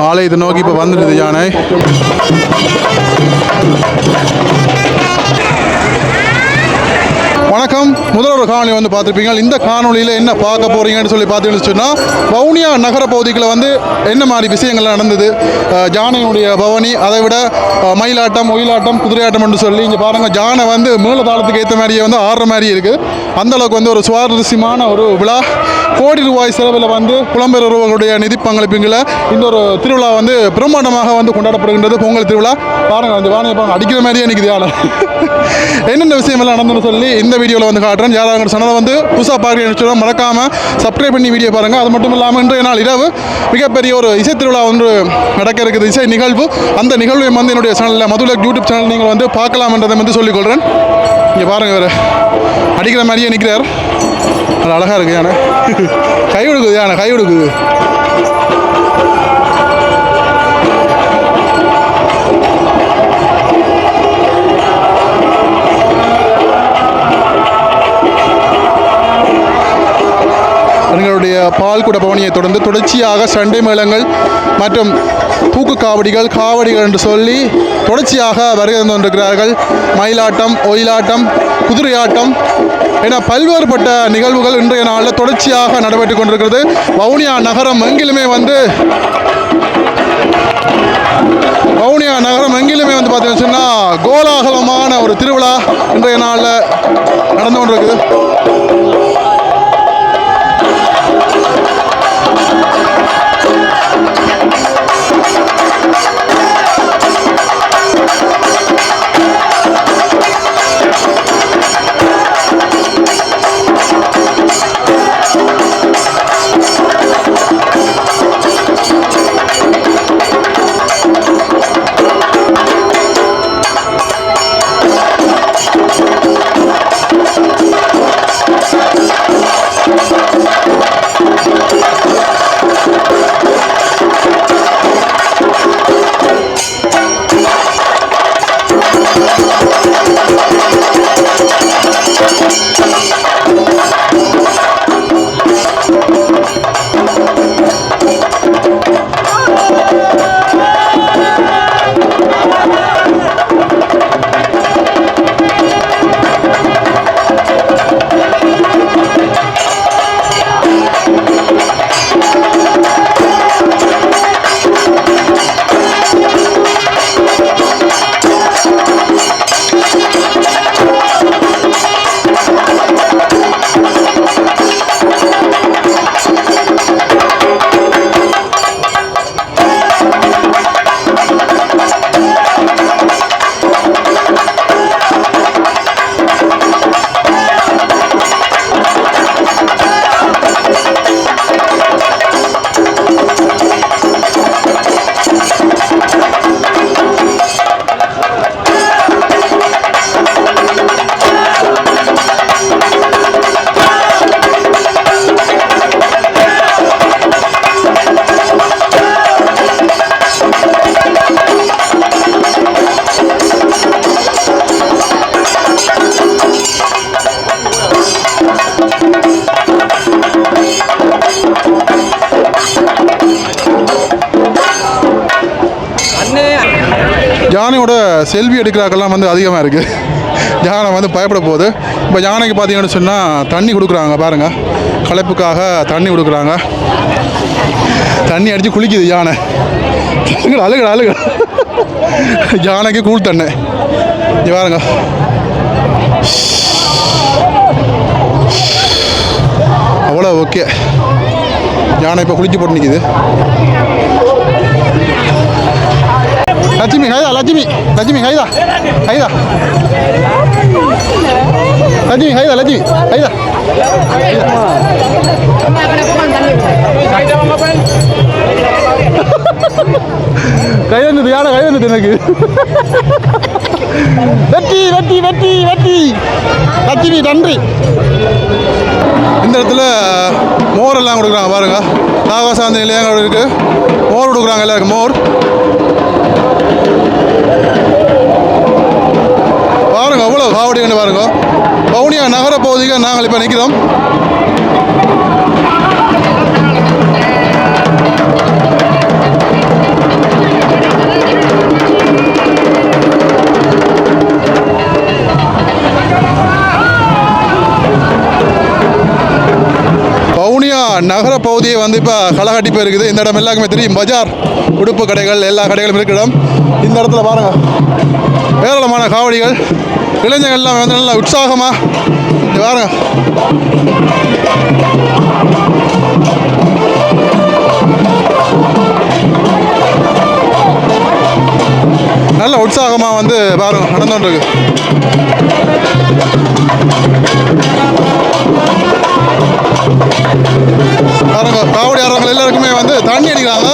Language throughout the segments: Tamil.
ஆலயத்தை நோக்கி இப்போ வந்துடுது யானை. வணக்கம். முதல் ஒரு காணொலி வந்து பார்த்துருப்பீங்க. இந்த காணொலியில் என்ன பார்க்க போகிறீங்கன்னு சொல்லி பார்த்தீங்கன்னு சொன்னால், வவுனியா நகர பகுதிகளில் வந்து என்ன மாதிரி விஷயங்கள் நடந்தது, ஜானையுடைய பவனி, அதை விட மயிலாட்டம், ஒயிலாட்டம், குதிரையாட்டம் என்று சொல்லி இங்கே பாருங்கள். ஜானை வந்து மேலதாளத்துக்கு ஏற்ற மாதிரியே வந்து ஆடுற மாதிரி இருக்குது. அந்தளவுக்கு வந்து ஒரு சுவாரஸ்யமான ஒரு விழா. கோடி ரூபாய் செலவில் வந்து புலம்பெயர் உறவுகளுடைய நிதி பங்களிப்புங்களை இந்த ஒரு திருவிழா வந்து பிரம்மாண்டமாக வந்து கொண்டாடப்படுகின்றது. பொங்கல் திருவிழா பாருங்கள். அந்த வானையை பாருங்கள், அடிக்கிற மாதிரியே நிற்குது யானை. என்னென்ன விஷயமெல்லாம் நடந்துன்னு சொல்லி இந்த வீடியோவில் வந்து காட்டுறேன். யாராவது சொன்னதை வந்து புதுசாக பார்க்குறீங்கன்னு மறக்காமல் சப்ஸ்கிரைப் பண்ணி வீடியோ பாருங்கள். அது மட்டும் இல்லாமல் இன்றைய நாள் இரவு மிகப்பெரிய ஒரு இசை திருவிழா ஒன்று நடக்க இருக்குது, இசை நிகழ்வு. அந்த நிகழ்வை வந்து என்னுடைய சேனலில் மதுலக் யூடியூப் சேனல் நீங்கள் வந்து பார்க்கலாம்ன்றதை வந்து சொல்லிக்கொள்கிறேன். இங்கே பாருங்கள், வேறு அடிக்கிற மாதிரியே நிற்கிறார். அது அழகாக இருக்குது யானை. கை கொடுக்குது யானை, கை கொடுக்குது. எங்களுடைய பால்குட பவனியை தொடர்ந்து தொடர்ச்சியாக சண்டை மேளங்கள் மற்றும் தூக்கு காவடிகள் என்று சொல்லி தொடர்ச்சியாக வருகை தந்து கொண்டிருக்கிறார்கள். மயிலாட்டம், ஒயிலாட்டம், குதிரையாட்டம் என பல்வேறுபட்ட நிகழ்வுகள் இன்றைய நாளில் தொடர்ச்சியாக நடைபெற்றுக் கொண்டிருக்கிறது. வவுனியா நகரம் எங்கிலுமே வந்து பார்த்தீங்கன்னு சொன்னால் கோலாகலமான ஒரு திருவிழா இன்றைய நாளில் நடந்து கொண்டிருக்குது. யானையோட செல்வி எடுக்கிறாக்கெல்லாம் வந்து அதிகமாக இருக்குது. யானை வந்து பயப்பட போகுது. இப்போ யானைக்கு பார்த்தீங்கன்னு சொன்னால் தண்ணி கொடுக்குறாங்க பாருங்கள். களைப்புக்காக தண்ணி கொடுக்குறாங்க. தண்ணி அடித்து குளிக்குது யானை. அழுக யானைக்கு கூழ் தண்ணி பாருங்க. அவ்வளோ ஓகே. யானை இப்போ குளிச்சு போட்டு நிற்கிது. லட்சுமி கைதா, லட்சுமி கைதா, லட்சுமி கைதா, லட்சுமி கைதா. கை வந்தது யானை, கை வந்தது எனக்கு. வெட்டி வெட்டி வெட்டி வெட்டி லட்சுமி நன்றி. இந்த இடத்துல மோரெல்லாம் கொடுக்குறாங்க பாருங்க. நாகசாந்தி நிலையங்கள் இருக்கு. மோர் கொடுக்குறாங்க எல்லாருக்கும். மோர் பாருங்க, அவ்வளோ காவடின்னு பாருங்க. வவுனியா நகர பகுதிக்கு நாங்கள் இப்போ நிற்கிறோம். நகர பகுதியை வந்து இப்போ களகட்டி போயிருக்குது. இந்த இடம் எல்லாருக்குமே தெரியும், பஜார் உடுப்பு கடைகள் எல்லா கடைகளும் இருக்கிற இடம். இந்த இடத்துல பாருங்கள் ஏராளமான காவடிகள், இளைஞர்கள் எல்லாம் வந்து நல்லா உற்சாகமாக பாருங்க. நல்ல உற்சாகமாக வந்து பாருங்க நடந்துகிட்டு இருக்கு. பாருங்க காவடி ஆடுறவங்க எல்லாருக்குமே வந்து தண்ணி அடிக்கிறாங்க.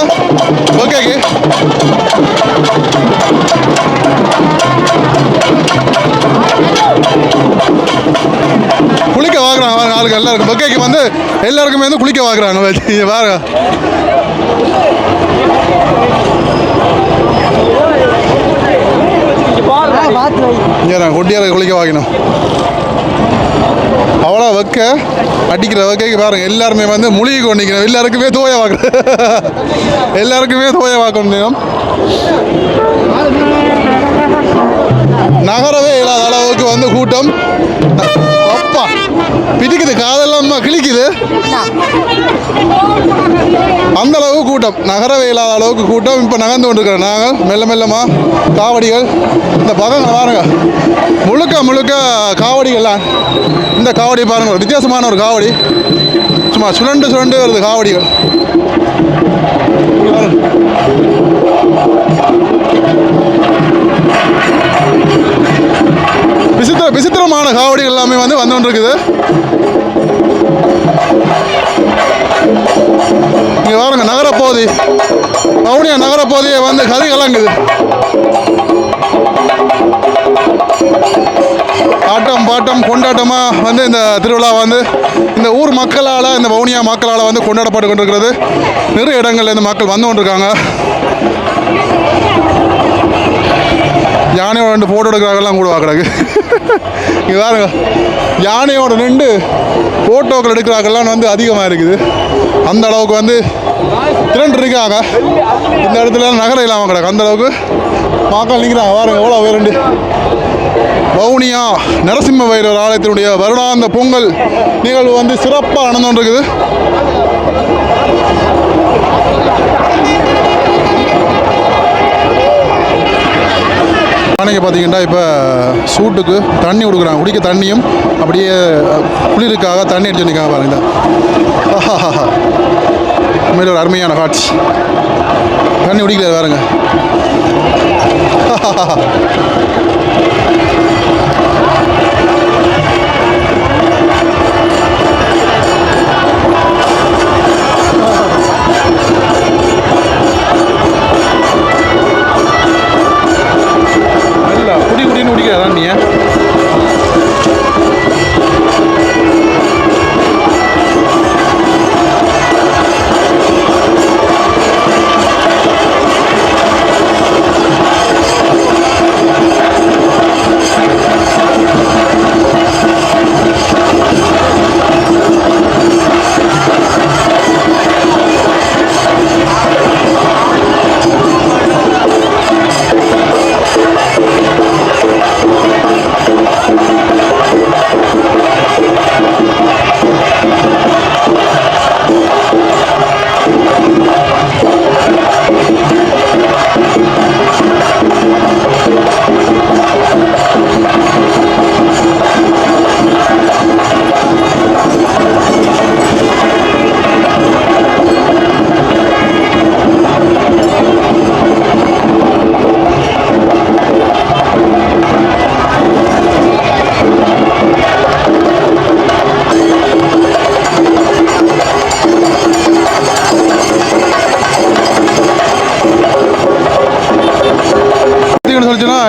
ஓகேக்கு குளிக்க வாங்குறாங்க பாருங்க ஆளுங்க எல்லாருக்கும். பொக்கேக்கு வந்து எல்லாருக்குமே வந்து குளிக்க வாங்குறாங்க பாருங்க. கொட்டியார குளிக்க வாங்கினோம். அவ்வளோ வைக்க அடிக்கிற வைக்க பாருங்க எல்லாருமே வந்து முழுகி கொண்டிக்கணும். எல்லாருக்குமே தோய வாக்குறோம். எல்லாருக்குமே தோய வாக்கணும். நகரவே இல்லாத அளவுக்கு வந்து கூட்டம். அப்பா பிடிக்குது, காதெல்லாம் கிழிக்குது. அந்த அளவுக்கு கூட்டம், நகரவே இல்லாத அளவுக்கு கூட்டம். இப்போ நகர்ந்து கொண்டிருக்கிறோம் நாங்கள் மெல்ல மெல்லமாக. காவடிகள் இந்த பதங்க பாருங்க, முழுக்க முழுக்க காவடிகள்லாம். இந்த காவடி பாருங்க, வித்தியாசமான ஒரு காவடி, சும்மா சுழண்டு சுழண்டு வருது காவடிகள். விசித்திரமான காவடிகள் எல்லாமே வந்து கொண்டு இருக்குது. இங்கே பாருங்க நகரப்பகுதி, வவுனியா நகரப்பகுதியை வந்து கதி கலங்குது. ஆட்டம் பாட்டம் கொண்டாட்டமாக வந்து இந்த திருவிழா வந்து இந்த ஊர் மக்களால், இந்த வவுனியா மக்களால் வந்து கொண்டாடப்பட்டு கொண்டிருக்கிறது. நிறைய இடங்கள்ல இந்த மக்கள் வந்து கொண்டிருக்காங்க. யானையோட 2 ஃபோட்டோ எடுக்கிறாங்கலாம் கூட பார்க்குறாங்க. இங்கே பாருங்க யானையோட 2 ஃபோட்டோக்கள் எடுக்கிறாங்கலாம் வந்து அதிகமாக இருக்குது. அந்த அளவுக்கு வந்து திரண்டு இருக்காங்க. இந்த இடத்துல நகரம் இல்லாமல் கிடக்கு. அந்த அளவுக்கு மக்கள் நிற்கிறாங்க. பாருங்க எவ்வளோ வேறுண்டு. வவுனியா நரசிம்ம வைரவர் ஆலயத்தினுடைய வருடாந்த பொங்கல் நிகழ்வு வந்து சிறப்பாக நடந்து கொண்டிருக்குது. யானைக்கு பார்த்தீங்கன்னா இப்போ சூட்டுக்கு தண்ணி கொடுக்குறாங்க. குடிக்க தண்ணியும் அப்படியே குளிருக்காக தண்ணி அடிச்சு நிற்காங்க பாருங்க. உண்மையில ஒரு அருமையான காட்சி. தண்ணி குடிக்கிறார் பாருங்க. குடி குடின்னு குடிக்கிறதா நீ?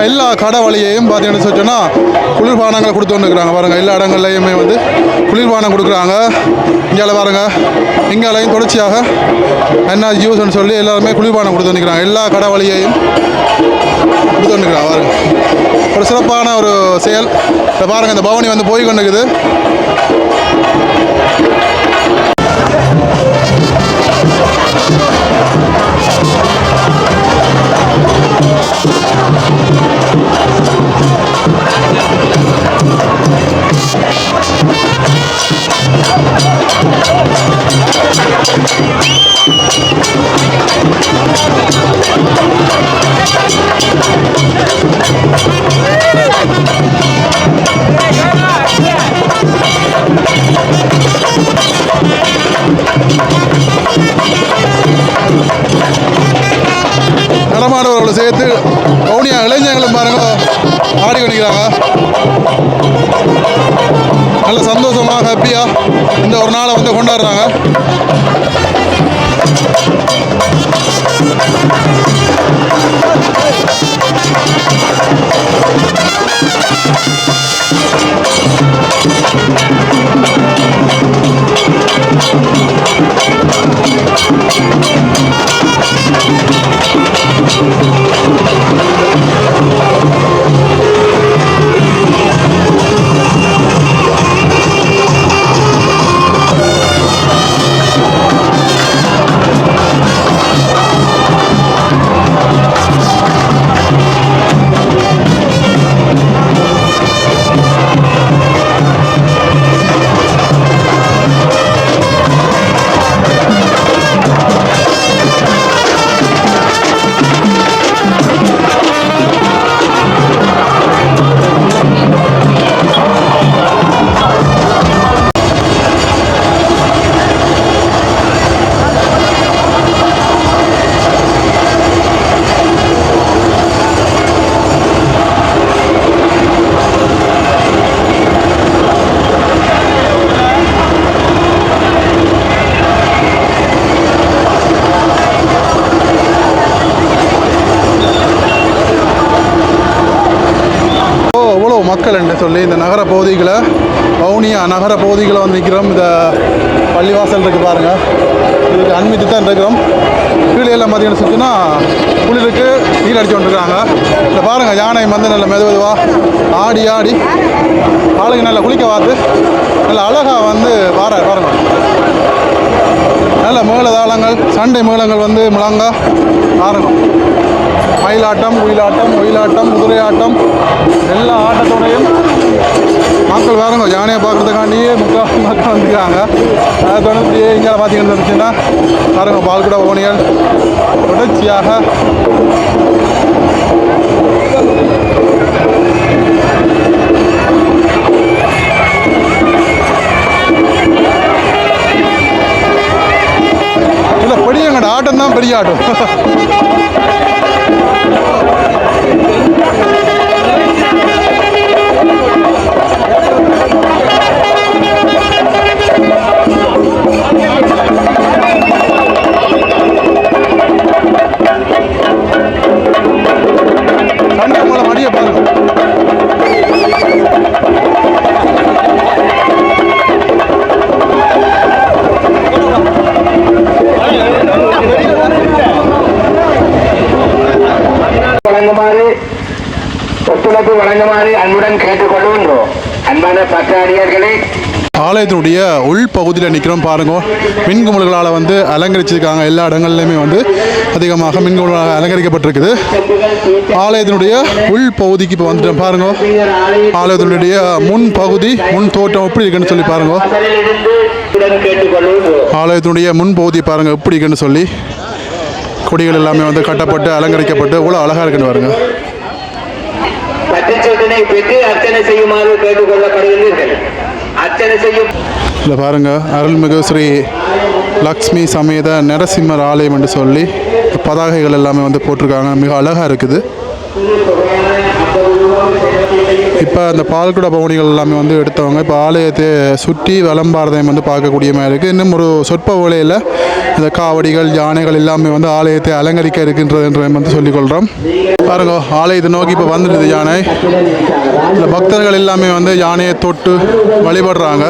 எல்லா கடை வழியையும் பார்த்தீங்கன்னு சொன்னா குளிர்பானங்கள் கொடுத்து வந்துருக்குறாங்க பாருங்கள். எல்லா இடங்கள்லையுமே வந்து குளிர்பானம் கொடுக்குறாங்க. இங்கே பாருங்க, இங்கேலையும் தொடர்ச்சியாக என்ன ஜூஸ்ன்னு சொல்லி எல்லாருமே குளிர்பானம் கொடுத்து வந்துக்கிறாங்க. எல்லா கடை வழியையும் கொடுத்து வந்துருக்குறாங்க பாருங்க. ஒரு சிறப்பான ஒரு செயல். இப்போ பாருங்கள் இந்த பவனி வந்து போய் கொண்டிருக்குது. சேர்த்து வவுனியா இளைஞர்களும் பாருங்க ஆடி கொண்டிருக்கிறாங்க. நல்ல சந்தோஷமாக ஹாப்பியாக இந்த ஒரு நாளை வந்து கொண்டாடுறாங்க. மக்கள் என்று சொல்லி இந்த நகர பகுதிகளை வவுனியா நகர பகுதிகளை வந்து நிற்கிறோம். இந்த பள்ளிவாசல் இருக்குது பாருங்கள், இதுக்கு அண்மித்து தான் இருக்கிறோம். கீழே எல்லாம் பார்த்தீங்கன்னு சொல்லிச்சுன்னா குளிருக்கு நீர் அடிச்சு கொண்டிருக்காங்க. இல்லை பாருங்கள், யானை வந்து நல்ல மெதுவாக ஆடி ஆடி ஆளுங்க நல்லா குளிக்க பார்த்து நல்ல அழகாக வந்து பாருங்கள். நல்ல மேளதாளங்கள் சண்டை மேளங்கள் வந்து முழங்கா பாருங்கள். மயிலாட்டம், ஒயிலாட்டம், குதிரையாட்டம் எல்லா ஆட்டத்தோடையும் மக்கள் பாருங்க யானையை பார்க்குறதுக்காண்டியே மக்கள் வந்துருக்காங்க. அதை தொடர்ந்து இங்கே பார்த்தீங்கன்னு இருந்துச்சுன்னா பாருங்க பால்குடா ஓனியல் தொடர்ச்சியாக இல்லை பெரியங்கட ஆட்டம் தான் பெரிய ஆட்டம். வழங்குமாறு அன்புடன் கேட்டுக்கொள்கின்றோம். அன்பான பக்தாடியர்களே, ஆலயத்தினுடைய உள் பகுதியில் நிற்கிறோம் பாருங்க. மின்குமல்களால் வந்து அலங்கரிச்சிருக்காங்க. எல்லா இடங்கள்லையுமே வந்து அதிகமாக மின்குமல்களால் அலங்கரிக்கப்பட்டிருக்குது. ஆலயத்தினுடைய உள் பகுதிக்கு இப்போ வந்துட்டோம் பாருங்க. ஆலயத்தினுடைய முன் பகுதி முன் தோட்டம் எப்படி இருக்குன்னு சொல்லி பாருங்க. ஆலயத்தினுடைய முன் பகுதி பாருங்க எப்படி இருக்குன்னு சொல்லி கொடிகள் எல்லாமே வந்து கட்டப்பட்டு அலங்கரிக்கப்பட்டு இவ்வளோ அழகாக இருக்குன்னு பாருங்க. அர்ச்சனை செய்யுமாறு கேட்டுக்கொள்ளப்படுகிறீர்கள். அர்ச்சனை செய்யும் இல்லை பாருங்கள், அருள்மிகு ஸ்ரீ லக்ஷ்மி சமேத நரசிம்மர் ஆலயம் என்று சொல்லி பதாகைகள் எல்லாமே வந்து போட்டிருக்காங்க. மிக அழகாக இருக்குது. இப்போ அந்த பால்குட பவனிகள் எல்லாமே வந்து எடுத்தவங்க இப்போ ஆலயத்தை சுற்றி விளம்பாரதையும் வந்து பார்க்கக்கூடிய மாதிரி இருக்குது. இன்னும் ஒரு சொற்ப வேளையில் இந்த காவடிகள் யானைகள் எல்லாமே வந்து ஆலயத்தை அலங்கரிக்க இருக்கின்றதுன்ற வந்து சொல்லிக்கொள்கிறோம். பாருங்க, ஆலயத்தை நோக்கி இப்போ வந்துடுது யானை. இந்த பக்தர்கள் எல்லாமே வந்து யானையை தொட்டு வழிபடுறாங்க.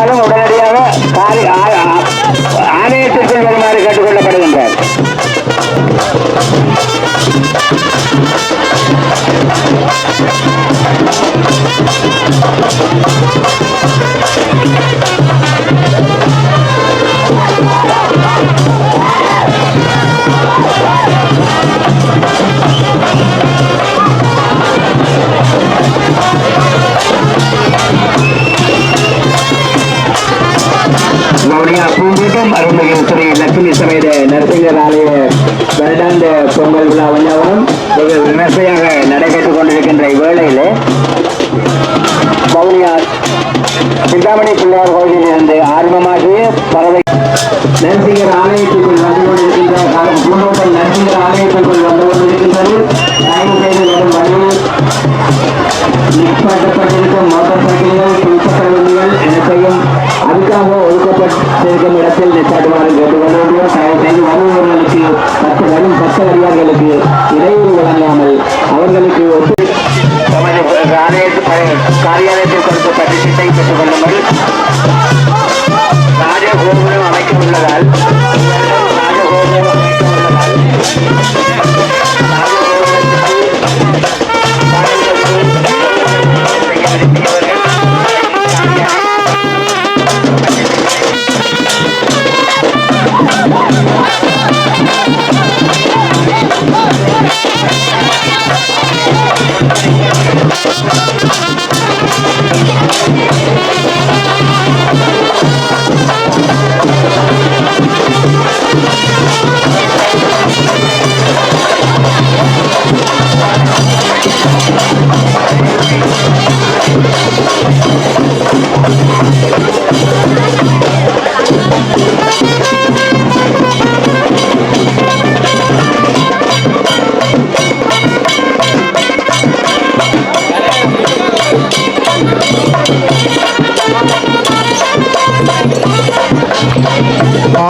இருந்தாலும் உடனடியாக ஆலயத்திற்குள் வருமாறு கேட்டுக்கொள்ளப்படுகின்றார். பூங்கூட்டம் அருள்மிகு ஸ்ரீ லட்சுமி சமேத நரசிங்கர் ஆலய வருடாந்த பொங்கல் விழா வந்தவரும் வெகு விமர்சையாக நடைபெற்றுக் கொண்டிருக்கின்ற இவ்வேளையிலே வவுனியா சிந்தாமணி பிள்ளையார் கோயிலில் இருந்து ஆரம்பமாகிய பறவை நரசிங்கர் ஆலயத்திற்குள் வந்து கொண்டிருக்கின்ற பூங்கூட்டம் நரசிங்கர் ஆலயத்திற்குள் வந்து கொண்டிருக்கின்றது. தயவு செய்து வரும் வழியில் நிற்பாட்டப்பட்டிருக்கும் மோட்டார் சைக்கிள்கள் துணிச்சக்கர வண்டிகள் அனைத்தையும் அதுக்காக ஒதுக்கப்பட்டிருக்கும் இடத்தில் நிற்பாட்டுமாறு கேட்டுக்கொள்கிறோம். தயவு செய்து வருபவர்களுக்கு வரும் பக்தவடியார்களுக்கு இடையூறு வழங்காமல் அவர்களுக்கு காரியாலயத்தில் கொடுத்த பரிசீட்டை பெற்றுக் கொள்ளுங்கள். ராஜகோபுரம் அமைக்க உள்ளதால் ராஜகோபுரம் அமைக்க உள்ளதால்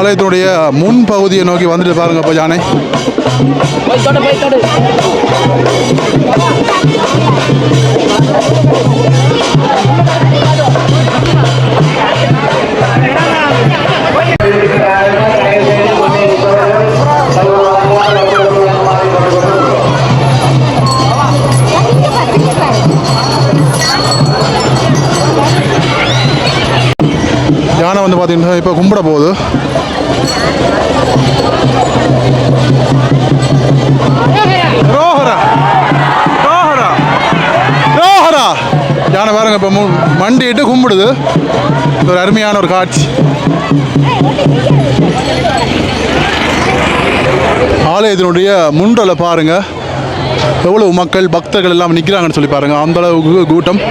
ஆலயத்தினுடைய முன் பகுதியை நோக்கி வந்துட்டு பாருங்க. இப்போ யானை யானை வந்து பார்த்தீங்கன்னா இப்போ கும்பிட போகுது. யானை பாருங்க இப்போ மண்டிட்டு கும்பிடுது. ஒரு அருமையான ஒரு காட்சி. ஆலயத்தினுடைய முன்றலை பாருங்க, எவ்வளவு மக்கள் பக்தர்கள் எல்லாம் நிற்கிறாங்கன்னு சொல்லி பாருங்க. அந்த அளவுக்கு கூட்டம்.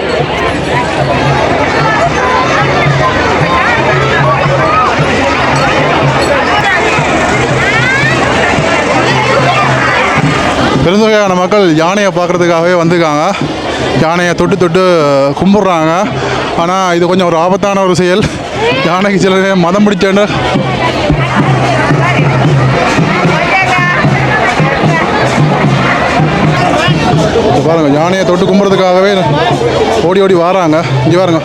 பெருந்தொகையான மக்கள் யானையை பார்க்குறதுக்காகவே வந்துருக்காங்க. யானையை தொட்டு தொட்டு கும்பிட்றாங்க. ஆனால் இது கொஞ்சம் ஒரு ஆபத்தான ஒரு செயல். யானைக்கு சில மதம் பிடிச்சேன்னு பாருங்க, யானையை தொட்டு கும்பிட்றதுக்காகவே ஓடி ஓடி வராங்க. இங்கே பாருங்க,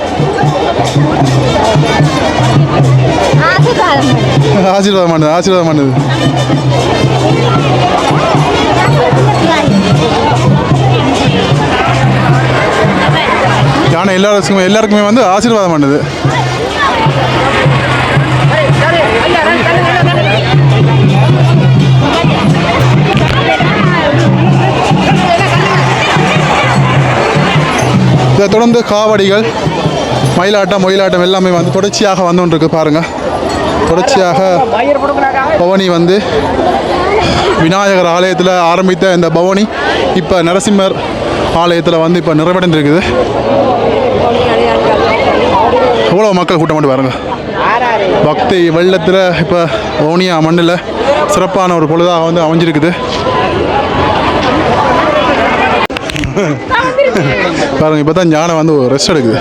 ஆசீர்வாதம் பண்ணுது, ஆசீர்வாதம் பண்ணுது. யானை எல்லாருக்குமே வந்து ஆசீர்வாதம் பண்ணுது. இதை தொடர்ந்து காவடிகள், மயிலாட்டம் எல்லாமே வந்து தொடர்ச்சியாக வந்து கொண்டிருக்கு பாருங்க. தொடர்ச்சியாக பவனி வந்து விநாயகர் ஆலயத்தில் ஆரம்பித்த இந்த பவனி இப்போ நரசிம்மர் ஆலயத்தில் வந்து இப்போ நிறைவடைந்திருக்குது. எவ்வளோ மக்கள் கூட்டம் மட்டும் பாருங்க. பக்தி வெள்ளத்தில் இப்போ வவுனியா மண்ணில் சிறப்பான ஒரு பொழுதாக வந்து அமைஞ்சிருக்குது. பாருங்க, இப்போ தான் ஞானம் வந்து ரெஸ்ட் எடுக்குது,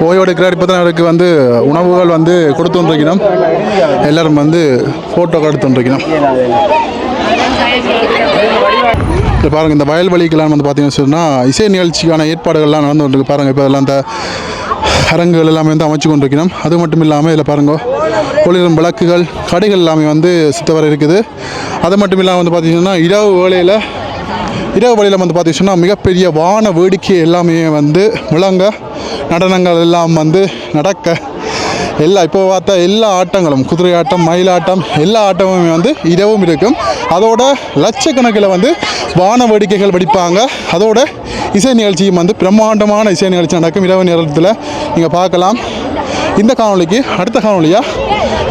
ஓய்வு எடுக்கிறார். இப்போ தான் அவருக்கு வந்து உணவுகள் வந்து கொடுத்துருக்கணும். எல்லோரும் வந்து ஃபோட்டோ எடுத்துருக்கணும். இப்போ பாருங்கள், இந்த வயல்வெளிக்கெல்லாம் வந்து பார்த்தீங்கன்னு சொன்னால் இசை நிகழ்ச்சிக்கான ஏற்பாடுகள்லாம் நடந்து கொண்டிருக்கு பாருங்கள். இப்போ எல்லாம் இந்த அரங்குகள் எல்லாமே வந்து அமைச்சு கொண்டிருக்கணும். அது மட்டும் இல்லாமல் இதில் பாருங்க ஒளிரும் விளக்குகள் கடைகள் எல்லாமே வந்து சுத்த வர இருக்குது. அது மட்டும் இல்லாமல் வந்து பார்த்திங்கன்னா இரவு வேளையில் வந்து பார்த்திங்கன்னா மிகப்பெரிய வான வேடிக்கை எல்லாமே வந்து விளங்க நடனங்கள் எல்லாம் வந்து நடக்க இப்போ பார்த்தா எல்லா ஆட்டங்களும் குதிரை ஆட்டம் மயிலாட்டம் எல்லா ஆட்டமுமே வந்து இரவும் இருக்கும். அதோட லட்சக்கணக்கில் வந்து வான வேடிக்கைகள் வெடிப்பாங்க. அதோட இசை நிகழ்ச்சியும் வந்து பிரம்மாண்டமான இசை நிகழ்ச்சி நடக்கும் இரவு நேரத்தில் நீங்கள் பார்க்கலாம். இந்த காணொலிக்கு அடுத்த காணொலியாக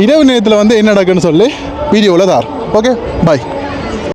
இரவு நேரத்தில் வந்து என்ன நடக்குன்னு சொல்லி வீடியோவில் தார். Okay bye.